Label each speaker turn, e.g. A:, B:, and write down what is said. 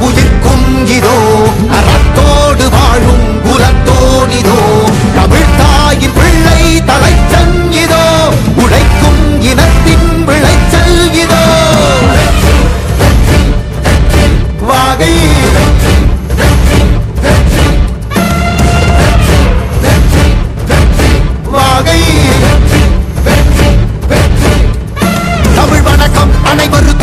A: உயிர்க்கும் இதோ அறத்தோடு வாழும் குலத்தோனிதோ தமிழ் தாயின் பிள்ளை தலைச்சன் இதோ உழைக்கும் இனத்தின் விளைச்சல் இதோ வாகை வாகை தமிழ் வணக்கம் அனைவருக்கும்